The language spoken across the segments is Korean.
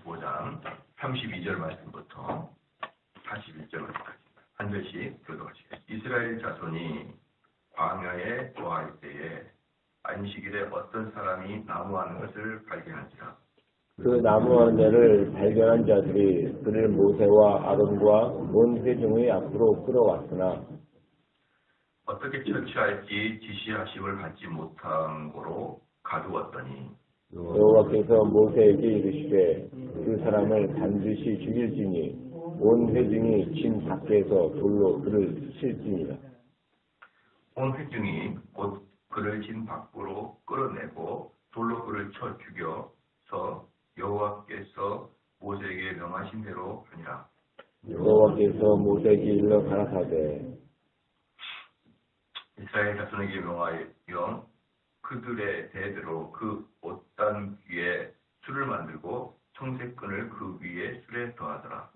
25장 32절 말씀부터 41절 말씀까지 한 절씩 교독하시겠습니다. 이스라엘 자손이 광야에 거할 때에 안식일에 어떤 사람이 나무하는 것을 발견한지라. 그 나무하는 자를 발견한 자들이 그를 모세와 아론과 온 회중의 앞으로 끌어왔으나 어떻게 처치할지 지시하심을 받지 못한 고로 가두었더니 여호와께서 모세에게 이르시되 그 사람을 반드시 죽일지니 온 회중이 진 밖에서 돌로 그를 칠지니라. 온 회중이 곧 그를 진 밖으로 끌어내고 돌로 그를 쳐 죽여서 여호와께서 모세에게 명하신 대로 하니라. 여호와께서 모세에게 일러 가라사대 이스라엘 자손에게 명하여 그들의 대대로 그 옷단 위에 술을 만들고 청색끈을 그 위에 술에 더하더라.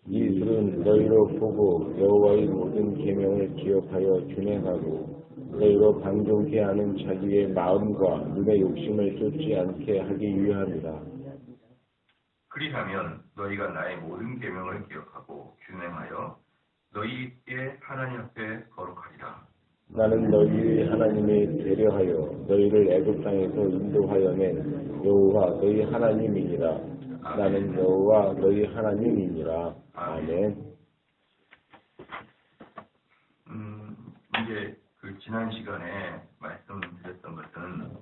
이 술은 너희로 보고 여호와의 모든 계명을 기억하여 준행하고 너희로 방종케 하는 자기의 마음과 눈의 욕심을 쫓지 않게 하기 위함이라. 그리하면 너희가 나의 모든 계명을 기억하고 준행하여 너희의 하나님 앞에 거룩하리라. 나는 너희의 하나님이 되려하여 너희를 애굽 땅에서 인도하여 낸 여호와 너희 하나님이니라. 나는 여호와 너희 하나님이니라. 아멘. 이제 그 지난 시간에 말씀드렸던 것은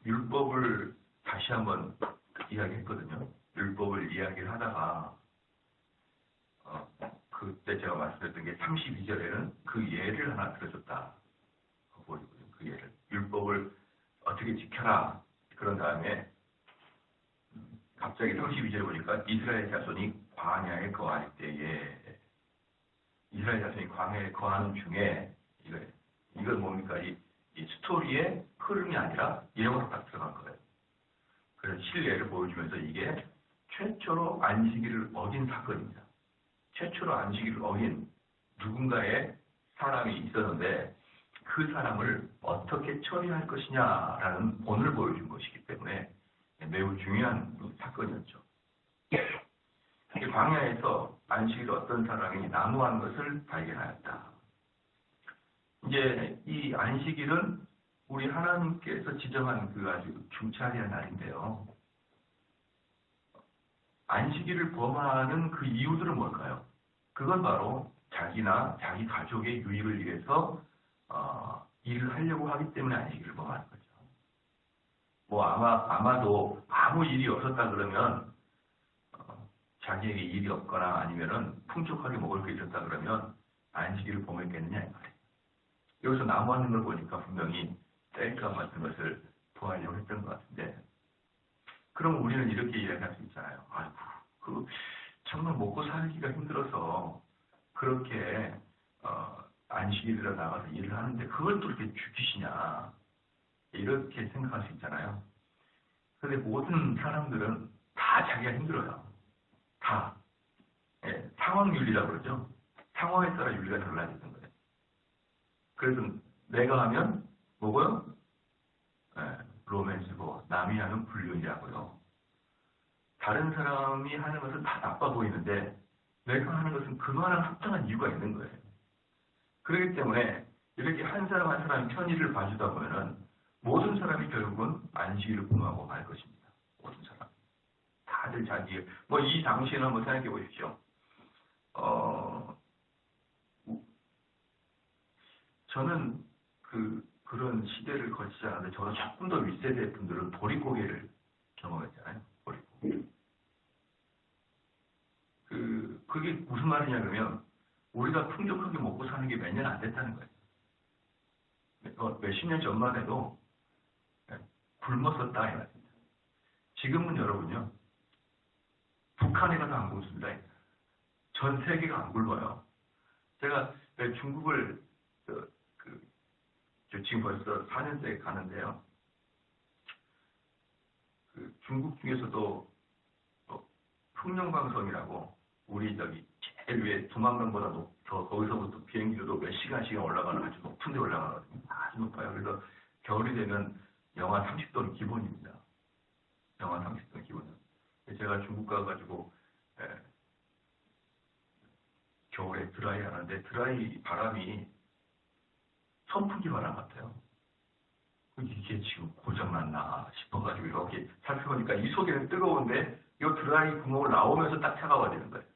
율법을 다시 한번 이야기했거든요. 율법을 이야기를 하다가 그때 제가 말씀드렸던 게 32절에는 그 예를 하나 들어줬다. 보이고요. 그 예를. 율법을 어떻게 지켜라. 그런 다음에 갑자기 32절에 보니까 이스라엘 자손이 광야에 거할 때에 이스라엘 자손이 광야에 거하는 중에 이건 뭡니까? 이 스토리의 흐름이 아니라 예언으로 딱 들어간 거예요. 그래서 실례를 보여주면서 이게 최초로 안식일을 어긴 사건입니다. 최초로 안식일을 어긴 누군가의 사람이 있었는데 그 사람을 어떻게 처리할 것이냐라는 본을 보여준 것이기 때문에 매우 중요한 사건이었죠. 광야에서 안식일 어떤 사람이 나무한 것을 발견하였다. 이제 이 안식일은 우리 하나님께서 지정한 그 아주 중차대한 날인데요. 안식일을 범하는 그 이유들은 뭘까요? 그건 바로 자기나 자기 가족의 유익을 위해서 일을 하려고 하기 때문에 안식일을 범하는 거죠. 뭐 아마도 아무 일이 없었다 그러면 자기에게 일이 없거나 아니면은 풍족하게 먹을 게 있었다 그러면 안식일을 범했겠느냐 이 말이에요. 여기서 나무하는 걸 보니까 분명히 셀카 같은 것을 도하려고 했던 것 같은데, 그럼 우리는 이렇게 이야기할 수 있잖아요. 아이고, 정말 먹고 살기가 힘들어서 그렇게 안식일에 나가서 일을 하는데 그걸 또 이렇게 죽이시냐, 이렇게 생각할 수 있잖아요. 그런데 모든 사람들은 다 자기가 힘들어요. 다. 상황윤리라고 그러죠. 상황에 따라 윤리가 달라지는 거예요. 그래서 내가 하면 뭐고요? 로맨스고 남이 하면 불륜이라고요. 다른 사람이 하는 것은 다 나빠 보이는데 내가 하는 것은 그만한 합당한 이유가 있는 거예요. 그렇기 때문에 이렇게 한 사람 한 사람이 편의를 봐주다 보면은 모든 사람이 결국은 안식일을 범하고 말 것입니다. 모든 사람. 다들 자기, 이 당시에는 한번 생각해 보십시오. 저는 그런 시대를 거치지 않았는데, 저보다 조금 더 윗세대 분들은 보릿고개를 경험했잖아요. 보릿고개. 그게 무슨 말이냐 그러면, 우리가 풍족하게 먹고 사는 게 몇 년 안 됐다는 거예요. 몇십 년 전만 해도 굶었었다 이 말입니다. 지금은 여러분요, 북한에 가서 안 굶습니다. 전 세계가 안 굶어요. 제가 중국을 지금 벌써 4년째 가는데요. 중국 중에서도 흑룡강성이라고 우리 제일 위에 두만강보다 거기서부터 비행기로도 몇 시간씩 올라가는 아주 높은 데 올라가거든요. 아주 높아요. 그래서 겨울이 되면 영하 30도는 기본입니다. 영하 제가 중국 가가지고 겨울에 드라이 하는데 드라이 바람이 선풍기 바람 같아요. 이게 지금 고장났나 싶어가지고 이렇게 살펴보니까 이 속에는 뜨거운데 이 드라이 구멍을 나오면서 딱 차가워지는 거예요.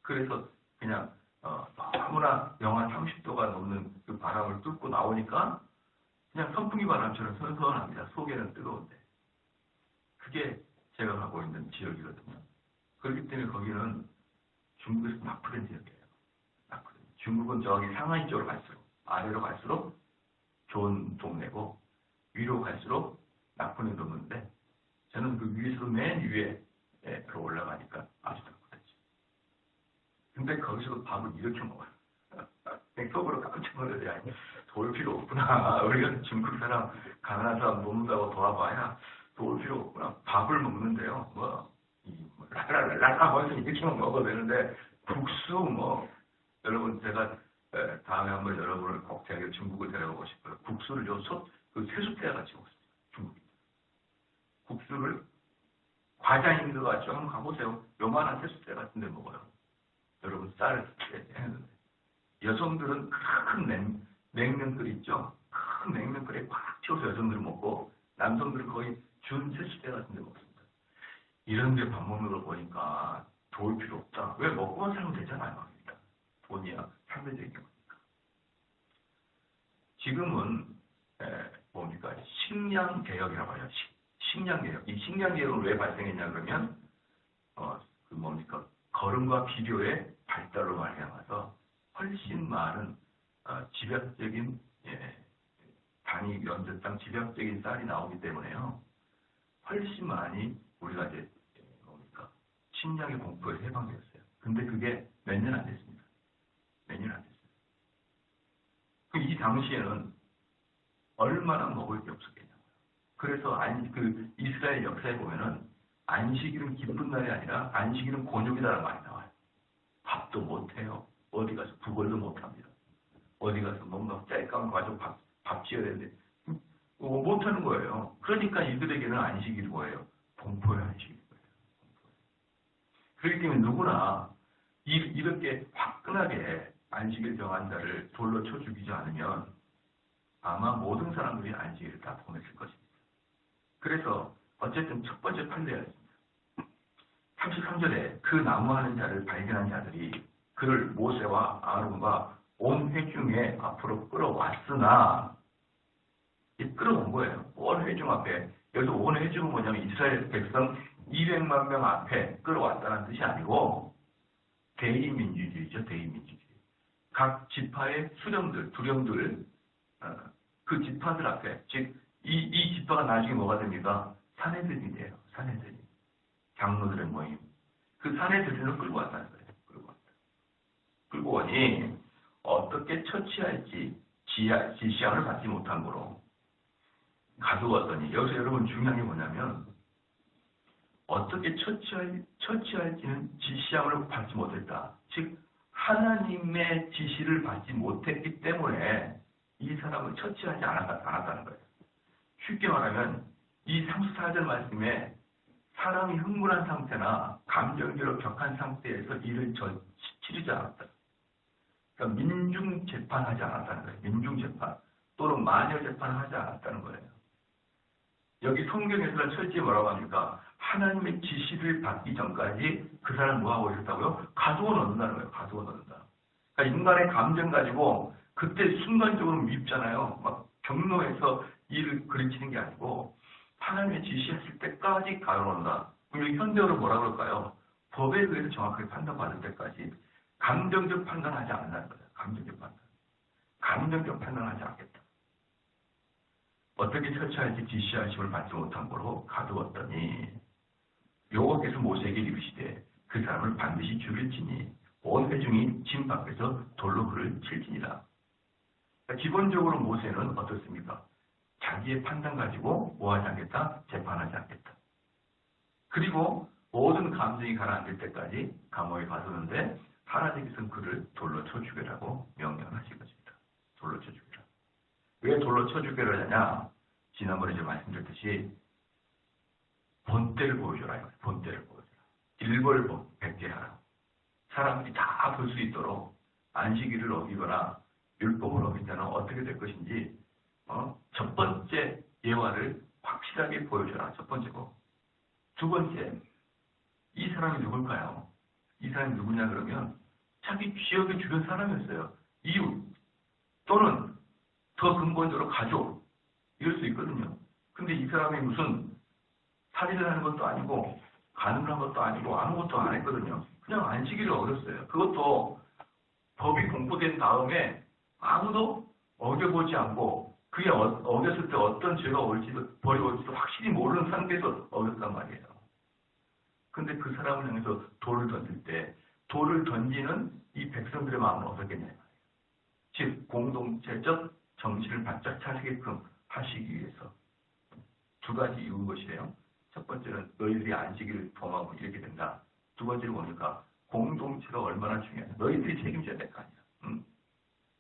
그래서 그냥 너무나 영하 30도가 넘는 그 바람을 뚫고 나오니까 그냥 선풍기 바람처럼 선선합니다. 속에는 뜨거운데. 그게 제가 가고 있는 지역이거든요. 그렇기 때문에 거기는 중국에서 낙후된 지역이에요. 낙후된. 중국은 저기 상하이 쪽으로 갈수록 아래로 갈수록 좋은 동네고 위로 갈수록 낙후된 동네인데 저는 그 위에서 맨 위에 올라가니까 아주 낙후됐죠. 근데 거기서도 밥을 이렇게 먹어요. 속으로 깜짝 놀라요. 도울 필요 없구나. 우리가 중국 사람, 가난한 사람 먹는다고 도와봐야 도울 필요 없구나. 밥을 먹는데요. 랄랄랄랄 하면서 이렇게만 먹어도 되는데 국수 여러분 제가 다음에 한번 여러분을 꼭 제가 중국을 데려가고 싶어요. 국수를 그 세숫대 같이 먹습니다. 중국이. 국수를 과장인 것 같죠? 한번 가보세요. 요만한 세숫대 같은 데 먹어요. 여러분 쌀을 했는데 여성들은 큰 냉면끓 있죠? 큰 냉면끓에 꽉 채워서 여성들은 먹고 남성들은 거의 준 세숫대 같은 데 먹습니다. 이런 데 밥 먹는 걸 보니까 도울 필요 없다. 왜 먹고만 살면 되잖아요. 돈이야 상대적인 거니까. 지금은 뭡니까? 식량개혁이라고 해요. 식량개혁. 이 식량개혁은 왜 발생했냐 그러면 거름과 비료의 발달로 말미암아서 훨씬 많은 집약적인 단위 연저당 집약적인 쌀이 나오기 때문에요. 훨씬 많이 우리가 이제 식량의 공포에서 해방되었어요. 근데 그게 몇 년 안 됐습니다. 몇 년 안 됐어요. 이 당시에는 얼마나 먹을 게 없었겠냐고요. 그래서 이스라엘 역사에 보면은 안식일은 기쁜 날이 아니라 안식일은 곤욕이다라는 말이 나와요. 밥도 못해요. 어디 가서 구걸도 못합니다. 어디 가서 뭔가 짤감 가지고 밥 지어야 되는데 못하는 거예요. 그러니까 이들에게는 안식일이 뭐예요? 공포의 안식일인 거예요. 그렇기 때문에 누구나 이렇게 화끈하게 안식일 정한 자를 돌로 쳐 죽이지 않으면 아마 모든 사람들이 안식일을 다 보냈을 것입니다. 그래서 어쨌든 첫 번째 판례였습니다. 33절에 그 나무하는 자를 발견한 자들이 그를 모세와 아론과 온 회중의 앞으로 끌어왔으나 끌어온 거예요. 온 회중 앞에. 여기서 온 회중은 뭐냐면 이스라엘 백성 200만 명 앞에 끌어왔다는 뜻이 아니고 대의민주주의죠. 대의민주주의. 각 지파의 수령들, 두령들 그 지파들 앞에 즉 이 지파가 나중에 뭐가 됩니까? 사내들이 돼요. 사내들이. 장로들의 모임. 그 사내들을 끌고 왔다는 거예요. 끌고 오니 어떻게 처치할지 지시함을 받지 못한 거로 가져왔더니 여기서 여러분 중요한 게 뭐냐면 어떻게 처치할지는 지시함을 받지 못했다. 즉 하나님의 지시를 받지 못했기 때문에 이 사람을 처치하지 않았다는 거예요. 쉽게 말하면 이 34절 말씀에 사람이 흥분한 상태나 감정적으로 격한 상태에서 일을 치르지 않았다. 그러니까 민중재판하지 않았다는 거예요. 민중재판 또는 마녀재판을 하지 않았다는 거예요. 여기 성경에서는 철저히 뭐라고 합니까? 하나님의 지시를 받기 전까지 그 사람을 뭐하고 있었다고요? 가두어 넣는다는 거예요. 가두어 넣는다. 그러니까 인간의 감정 가지고 그때 순간적으로 밉잖아요. 막 경로에서 일을 그르치는 게 아니고 하나님의 지시했을 때까지 가두어 넣는다. 그럼 여기 현대어로 뭐라 그럴까요? 법에 의해서 정확하게 판단받을 때까지 감정적 판단하지 않는다는 거예요. 감정적 판단. 감정적 판단하지 않겠다. 어떻게 처치할지 지시하심을 받지 못한 거로 가두었더니 여호와께서 모세에게 이르시되 그 사람을 반드시 죽일지니 온 회중이 진 밖에서 돌로 그를 칠지니라. 그러니까 기본적으로 모세는 어떻습니까? 자기의 판단 가지고 뭐하지 않겠다? 재판하지 않겠다. 그리고 모든 감정이 가라앉을 때까지 감옥에 가두는데 하나님께서는 그를 돌로 쳐 죽이라고 명령을 하신 것입니다. 돌로 쳐 죽이라. 왜 돌로 쳐 죽이라 하냐? 지난번에 제가 말씀드렸듯이 본때를 보여줘라. 본때를 보여줘라. 일벌백계하라. 사람들이 다 볼 수 있도록 안식일을 어기거나 율법을 어길 때는 어떻게 될 것인지 첫 번째 예화를 확실하게 보여줘라. 첫 번째고. 두 번째, 이 사람이 누굴까요? 이 사람이 누구냐 그러면 자기 지역의 주변 사람이었어요. 이웃 또는 더 근본적으로 가족 이럴 수 있거든요. 근데 이 사람이 무슨 살인을 하는 것도 아니고 간음을 한 것도 아니고 아무것도 안 했거든요. 그냥 안식일을 어겼어요. 그것도 법이 공포된 다음에 아무도 어겨보지 않고 그게 어겼을 때 어떤 죄가 올지도 벌이 올지도 확실히 모르는 상태에서 어겼단 말이에요. 근데 그 사람을 향해서 돌을 던질 때 돌을 던지는 이 백성들의 마음은 어떻겠냐 말이에요. 즉 공동체적 정신을 바짝 차리게끔 하시기 위해서 두 가지 이유인 것이에요. 첫 번째는 너희들이 안식일을 범하고 이렇게 된다. 두 번째로 보니까 공동체가 얼마나 중요하냐. 너희들이 책임져야 될 거 아니야. 응?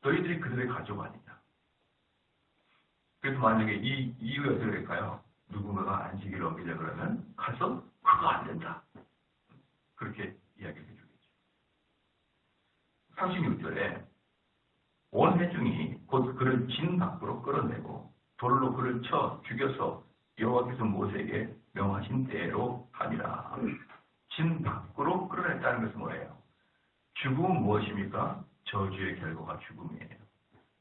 너희들이 그들의 가족 아니냐. 그래서 만약에 이 이유가 어떻게 될까요? 누군가가 안식일을 어기려 그러면 가서 그거 안 된다. 그렇게 이야기를 해주겠죠. 36절에 온 회중이 곧 그를 진 밖으로 끌어내고 돌로 그를 쳐 죽여서 여호와께서 모세에게 명하신 대로 하니라. 진 밖으로 끌어냈다는 것은 뭐예요? 죽음은 무엇입니까? 저주의 결과가 죽음이에요.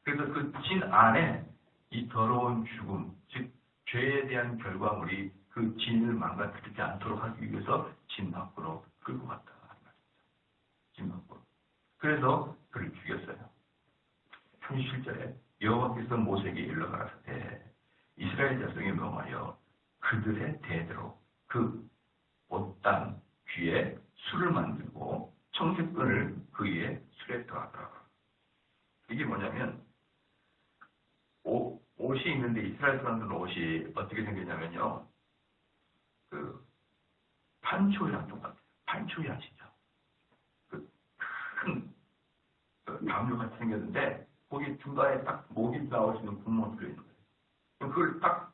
그래서 그 진 안에 이 더러운 죽음, 즉 죄에 대한 결과물이 그 진을 망가뜨리지 않도록 하기 위해서 진 밖으로 끌고 갔다 하는 말입니다. 진 밖으로. 그래서 그를 죽였어요. 37절에 여호와께서 모세에게 일러 가라사대 이스라엘 자손이 명하여 그들의 대대로 그 옷단 귀에 술을 만들고 청색끈을 그 위에 술에 더하더라. 이게 뭐냐면 옷이 있는데 이스라엘 사람들은 옷이 어떻게 생겼냐면요. 그 판초이랑 똑같아요. 판초이 아시죠? 그 큰 담요 같이 생겼는데 거기 중간에 딱 목이 나올 수 있는 구멍이 뚫려 있는 거예요. 그걸 딱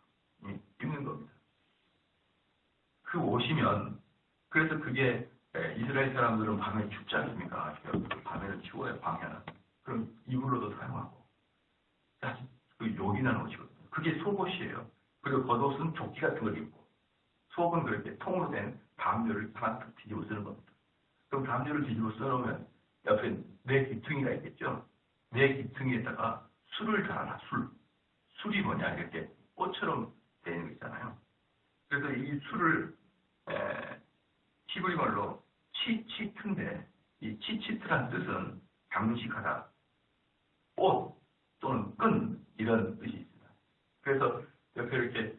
입는 겁니다. 그 옷이면 그래서 그게 이스라엘 사람들은 밤에 춥지 않습니까? 밤에는 추워요. 광야는. 그럼 이불로도 사용하고 그 요긴한 옷이거든요. 그게 속옷이에요. 그리고 겉옷은 조끼 같은 걸 입고 속은 그렇게 통으로 된 담요를 하나 딱 뒤집어 쓰는 겁니다. 그럼 담요를 뒤집어 써놓으면 옆에 네 귀퉁이가 있겠죠. 네 귀퉁이에다가 술을 달아라. 술이 뭐냐 이렇게 꽃처럼 되는 거 있잖아요. 그래서 이 술을 히브리 말로 치치트인데 이 치치트란 뜻은 장식하다, 꽃 또는 끈 이런 뜻이 있습니다. 그래서 옆에 이렇게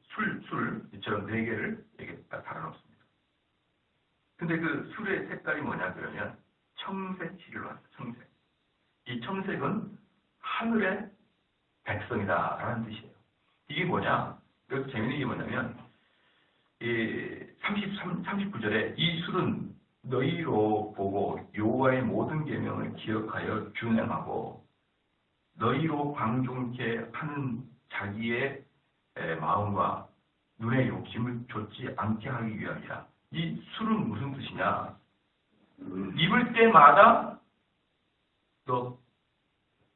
술처럼 네 개를 이렇게 딱 달아놓습니다. 근데 그 술의 색깔이 뭐냐 그러면 청색 칠을 왔어요. 청색. 이 청색은 하늘의 백성이다라는 뜻이에요. 이게 뭐냐? 여기서 재미있는 게 뭐냐면 39절에 이 술은 너희로 보고 여호와의 모든 계명을 기억하여 준행하고 너희로 방종케 하는 자기의 마음과 눈의 욕심을 좇지 않게 하기 위함이라. 이 술은 무슨 뜻이냐? 입을 때마다 너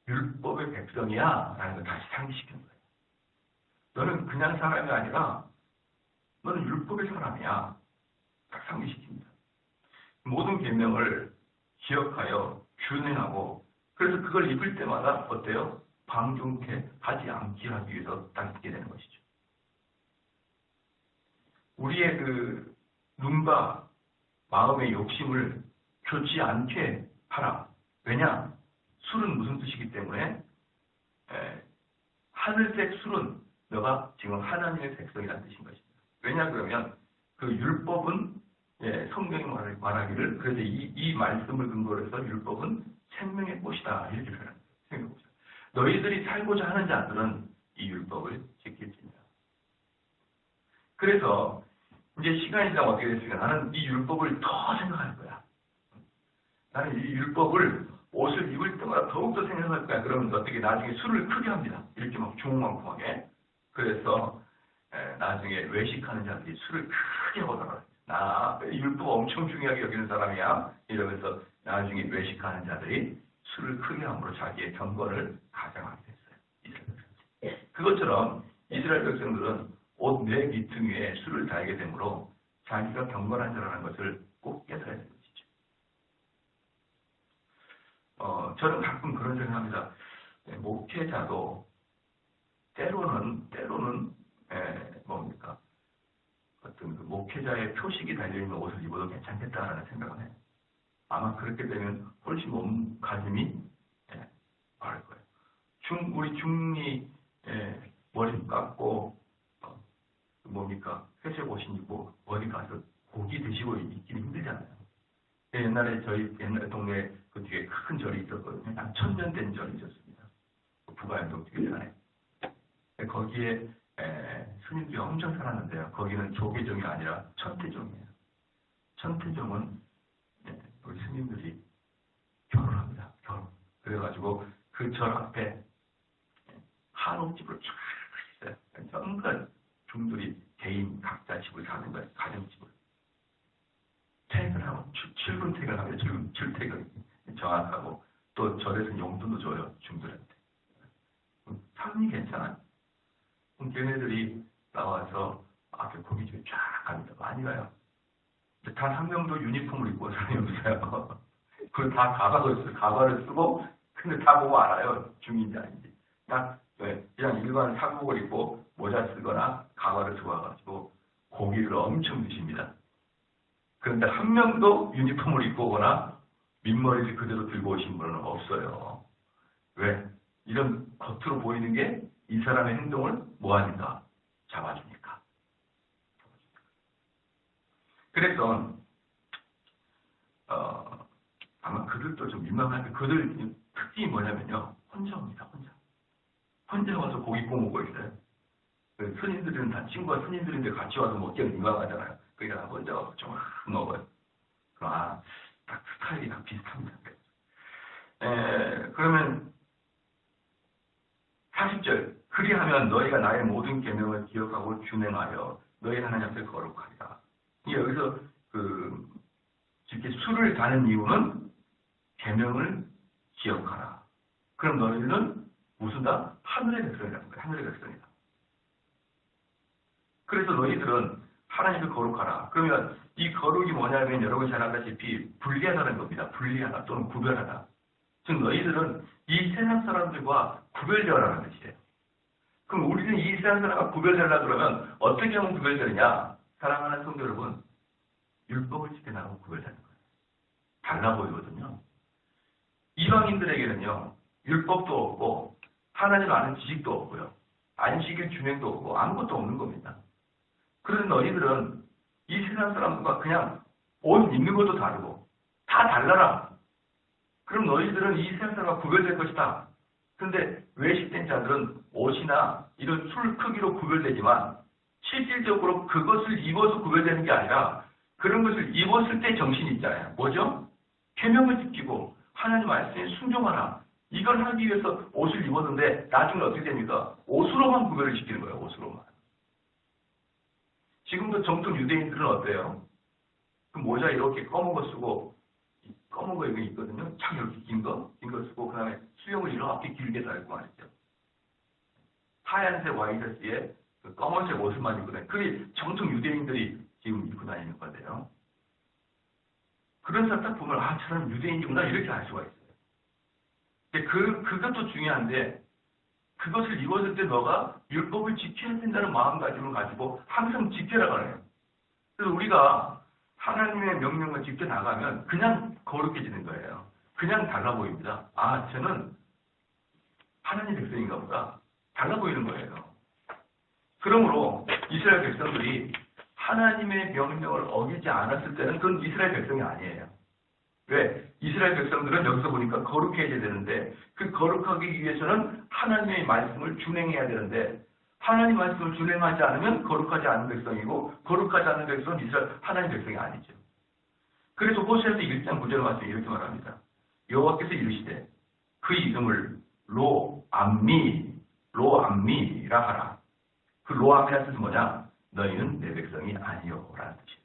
율법의 백성이야 라는 걸 다시 상기시키는 거예요. 너는 그냥 사람이 아니라 너는 율법의 사람이야. 딱 상기시킵니다. 모든 계명을 기억하여 준행하고 그래서 그걸 입을 때마다 어때요? 방종케 하지 않게 하기 위해서 딱 입게 되는 것이죠. 우리의 그 눈과 마음의 욕심을 좋지 않게 하라. 왜냐? 술은 무슨 뜻이기 때문에 하늘색 술은 너가 지금 하나님의 백성이라는 뜻인 것입니다. 왜냐 그러면 그 율법은 성경이 말하기를 그래서 이 말씀을 근거로 해서 율법은 생명의 꽃이다 이렇게 표현합니다. 생명의 꽃이다. 너희들이 살고자 하는 자들은 이 율법을 지킬지니라. 그래서 이제 시간이 지나면 어떻게 됐습니까? 나는 이 율법을 더 생각할 거야. 나는 이 율법을 옷을 입을 때마다 더욱더 생각할 거야. 그러면 어떻게 나중에 술을 크게 합니다. 이렇게 막 주먹만큼하게. 그래서 나중에 외식하는 자들이 술을 크게 먹어요. 나 율법 엄청 중요하게 여기는 사람이야. 이러면서 나중에 외식하는 자들이 술을 크게 함으로 자기의 경건을 가장하게 됐어요. 이스라엘 백성들. 그것처럼 이스라엘 백성들은 옷 내 밑둥 위에 술을 달게 되므로 자기가 경건한 자라는 것을 꼭 깨달아야 되는 것이죠. 저는 가끔 그런 생각합니다. 목회자도 때로는 뭡니까? 어떤 그 목회자의 표식이 달려있는 옷을 입어도 괜찮겠다라는 생각을 해요. 아마 그렇게 되면 훨씬 몸가짐이 바를 거예요. 우리 중리 머리 깎고 뭡니까? 회색 옷 입고 어디 가서 고기 드시고 있기는 힘들잖아요. 옛날에 저희 옛날 동네에 그 뒤에 큰 절이 있었거든요. 한 1000년 된 절이 있었습니다. 부가연동 뒤에 안에. 거기에 스님들이 엄청 살았는데요. 거기는 조계종이 아니라 천태종이에요. 천태종은 우리 스님들이 결혼합니다. 결혼. 그래가지고 그 절 앞에 한옥집을 쫙 있어요. 전부 중들이 개인 각자 집을 사는 거예요. 가정집을. 퇴근하고 출근 퇴근하면 출퇴근 정확하고 또 절에서 용돈도 줘요. 중들한테. 삶이 괜찮아요. 걔네들이 나와서 앞에 고깃집에 쫙 갑니다. 많이 가요. 단 한 명도 유니폼을 입고 온 사람이 없어요. 그걸 다 가발을 쓰고, 근데 다 보고 알아요. 중인지 아닌지. 그냥 일반 사복을 입고 모자 쓰거나 가발을 쓰고 와가지고 고기를 엄청 드십니다. 그런데 한 명도 유니폼을 입고 오거나 민머리를 그대로 들고 오신 분은 없어요. 왜? 이런 겉으로 보이는 게 이 사람의 행동을 뭐하니까? 잡아주니까. 그래서 아마 그들도 좀 민망한데 그들 특징이 뭐냐면요. 혼자 옵니다. 혼자 와서 고기 구워 먹고 있어요. 스님들은 다 친구가 스님들인데 같이 와서 먹기가 민망하잖아요. 그러니까 혼자 와서 좀 먹어요. 딱 스타일이 다 비슷합니다. 그러면 40절 그리하면 너희가 나의 모든 계명을 기억하고 준행하여 너희 하나님 앞에 거룩하리라. 여기서 이렇게 술을 다는 이유는 계명을 기억하라. 그럼 너희는 무슨 다 하늘의 백성이라는 거예요. 하늘의 백성이다. 그래서 너희들은 하나님을 거룩하라. 그러면 이 거룩이 뭐냐면 여러분 잘 알다시피 분리하다는 겁니다. 분리하다 또는 구별하다. 즉 너희들은 이 세상 사람들과 구별되어라는 것이에요. 그럼 우리는 이 세상 사람과 구별되려고 그러면 어떻게 하면 구별되느냐? 사랑하는 성도 여러분, 율법을 지켜나가고 구별되는 거예요. 달라 보이거든요. 이방인들에게는요, 율법도 없고 하나님 아는 지식도 없고요. 안식일 준행도 없고 아무것도 없는 겁니다. 그런데 너희들은 이 세상 사람들과 그냥 옷 입는 것도 다르고 다 달라라. 그럼 너희들은 이 세상 사람과 구별될 것이다. 그런데 외식된 자들은 옷이나 이런 술 크기로 구별되지만 실질적으로 그것을 입어서 구별되는 게 아니라 그런 것을 입었을 때 정신이 있잖아요. 뭐죠? 계명을 지키고 하나님 말씀에 순종하라. 이걸 하기 위해서 옷을 입었는데 나중에 어떻게 됩니까? 옷으로만 구별을 시키는 거예요. 옷으로만. 지금도 정통 유대인들은 어때요? 그 모자 이렇게 검은 거 쓰고 검은 거 이거 있거든요. 참 이렇게 긴 거 쓰고 그 다음에 수염을 이렇게 길게 달고 말이죠. 하얀색 와이셔츠에 그 검은색 옷을만 입거든요. 그게 정통 유대인들이 지금 입고 다니는 건데요. 그런 사람 딱 보면 저 사람 유대인이구나 이렇게 알 수가 있어요. 근데 그것도 중요한데 그것을 입었을 때 너가 율법을 지켜야 된다는 마음가짐을 가지고 항상 지켜나가는 거예요. 그래서 우리가 하나님의 명령을 지켜나가면 그냥 거룩해지는 거예요. 그냥 달라 보입니다. 저는 하나님 백성인가 보다. 달라 보이는 거예요. 그러므로 이스라엘 백성들이 하나님의 명령을 어기지 않았을 때는 그건 이스라엘 백성이 아니에요. 왜? 이스라엘 백성들은 여기서 보니까 거룩해져야 되는데 그 거룩하기 위해서는 하나님의 말씀을 준행해야 되는데 하나님 말씀을 준행하지 않으면 거룩하지 않은 백성이고 거룩하지 않은 백성은 이스라엘 하나님 백성이 아니죠. 그래서 호세아서 1장 9절 말씀에 이렇게 말합니다. 여호와께서 이르시되 그 이름을 로암미라 하라. 그 로암이라는 뜻은 뭐냐? 너희는 내 백성이 아니요라는 뜻이에요.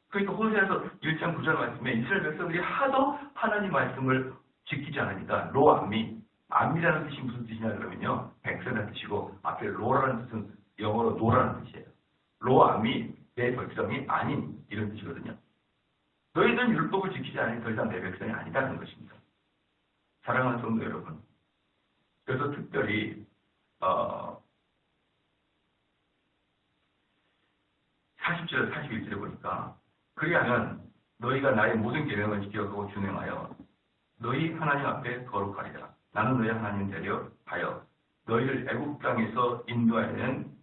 그러니까 호세아서 1장 9절 말씀에 이스라엘 백성들이 하도 하나님 말씀을 지키지 않으니까 로암이, 암이라는 뜻이 무슨 뜻이냐 그러면요, 백성이라는 뜻이고 앞에 로라는 뜻은 영어로 노라는 뜻이에요. 로암이 내 백성이 아닌 이런 뜻이거든요. 너희들은 율법을 지키지 않으니 더 이상 내 백성이 아니다는 것입니다. 사랑하는 성도 여러분, 그래서 특별히 40절, 41절에 보니까 그리하면 너희가 나의 모든 계명을 지켜가고 준행하여 너희 하나님 앞에 거룩하리라. 나는 너희 하나님 되려 하여 너희를 애굽 땅에서 인도하여낸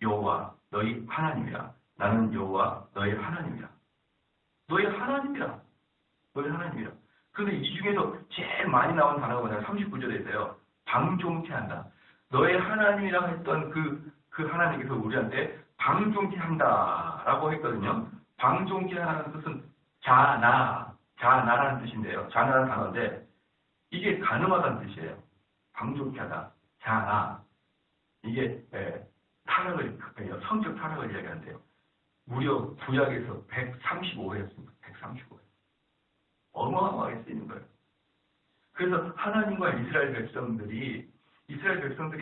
여호와 너희 하나님이라. 나는 여호와 너희 하나님이라. 너희 하나님이라. 너희 하나님이라. 그런데 이 중에서 제일 많이 나온 단어가 뭐냐면 39절에 있어요. 방종케 한다. 너의 하나님이라고 했던 그 하나님께서 우리한테 방종케 한다라고 했거든요. 방종케 하는 뜻은 자나라는 뜻인데요. 자나라는 단어인데 이게 가늠하다는 뜻이에요. 방종케 하다, 자나. 이게 타락을, 성적 타락을 이야기하는데요. 무려 구약에서 135회였습니다. 135회. 어마어마하게 쓰이는 거예요. 그래서 하나님과 이스라엘 백성들이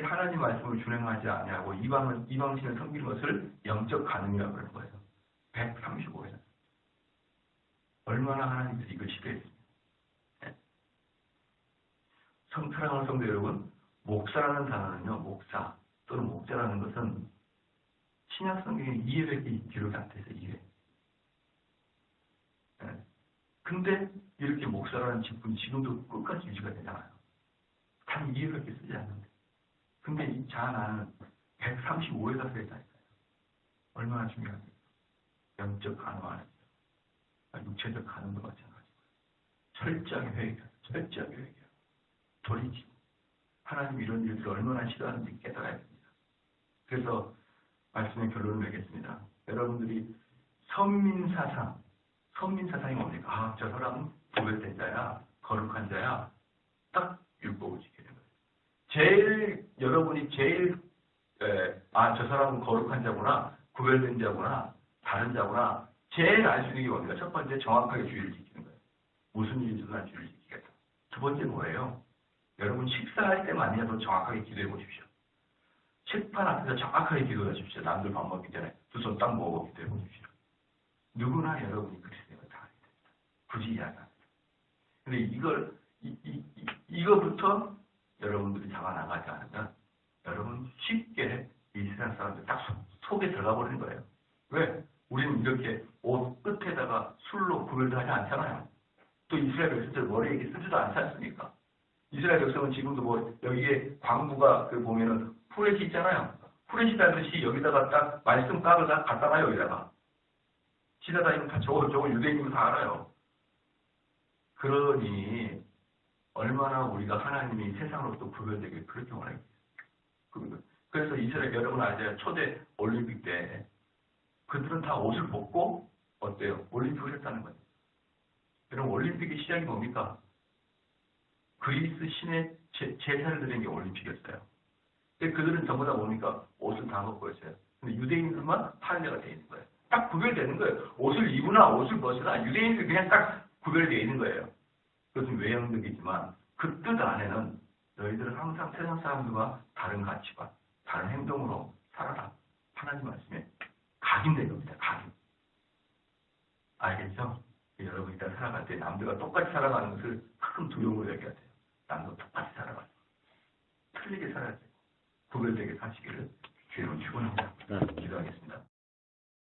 하나님 말씀을 준행하지 아니하고 이방신을 섬기는 것을 영적 간음이라고 그러는 거예요. 135회. 얼마나 하나님께서 이걸 싫어했습니까? 네. 사랑하는 성도 여러분, 목사라는 단어는요, 목사 또는 목자라는 것은 신약 성경에 2회밖에 기록이 안 돼서 2회. 네. 근데 이렇게 목사라는 직분이 지금도 끝까지 유지가 되잖아요. 단 2회밖에 쓰지 않는데. 근데 이 자나는 135회가 쓰였다니까요. 얼마나 중요합니까? 영적 간음하는 육체적 간음도 마찬가지고요. 철저하게 회개하라. 철저하게 회개하라. 돌이키고 하나님 이런 일들을 얼마나 싫어하는지 깨달아야 됩니다. 그래서 말씀의 결론을 내겠습니다. 여러분들이 선민사상이 뭡니까? 아, 저 사람은 구별된 자야, 거룩한 자야. 딱 율법을 지켜야 돼요. 여러분이 저 사람은 거룩한 자구나, 구별된 자구나, 다른 자구나, 제일 알 수 있는 게 뭡니까? 첫 번째, 정확하게 주의를 지키는 거예요. 무슨 일이든 난 주의를 지키겠다. 두 번째 뭐예요? 여러분 식사할 때만이라도 정확하게 기도해 보십시오. 식판 앞에서 정확하게 기도하십시오. 남들 밥 먹기 전에 두 손 딱 모으고 기도해 보십시오. 누구나 여러분이 그렇게 되면 다 하게 됩니다. 굳이 이야기합니다. 근데 이거부터 여러분들이 잡아나가지 않으면 여러분 쉽게 이 세상 사람들 딱 속에 들어가 버리는 거예요. 왜? 우리는 이렇게 옷 끝에다가 술로 구별도 하지 않잖아요. 또 이스라엘 백성들 머리에 이렇게 쓰지도 않지 않습니까? 이스라엘 백성은 지금도 여기에 광부가 보면은 후레시 있잖아요. 후레시 달듯이 여기다가 딱 말씀 깍을 다 갖다 놔요, 여기다가. 지나다니면 다 저거 유대인이면 다 알아요. 그러니 얼마나 우리가 하나님이 세상으로부터 구별되길 그렇게 원하겠어요. 그래서 이스라엘 여러분 아세요? 초대 올림픽 때 그들은 다 옷을 벗고 어때요? 올림픽을 했다는 거예요. 여러분 올림픽의 시작이 뭡니까? 그리스 신의 제사를 드리는 게 올림픽이었어요. 근데 그들은 전부 다 뭡니까? 옷을 다 벗고 있어요. 근데 유대인들만 할례가 되어 있는 거예요. 딱 구별되는 거예요. 옷을 입으나 옷을 벗으나 유대인들 그냥 딱 구별되어 있는 거예요. 그것은 외형적이지만 그 뜻 안에는 너희들은 항상 세상 사람들과 다른 가치관, 다른 행동으로 살아라. 하나님 말씀에 각인된 겁니다. 각인. 알겠죠? 여러분이 다 살아갈 때 남들과 똑같이 살아가는 것을 큰 두려움으로 여겨야 돼요. 남도 똑같이 살아가요. 틀리게 살아야 돼요. 구별되게 사시기를 주로 축원합니다. 기도하겠습니다.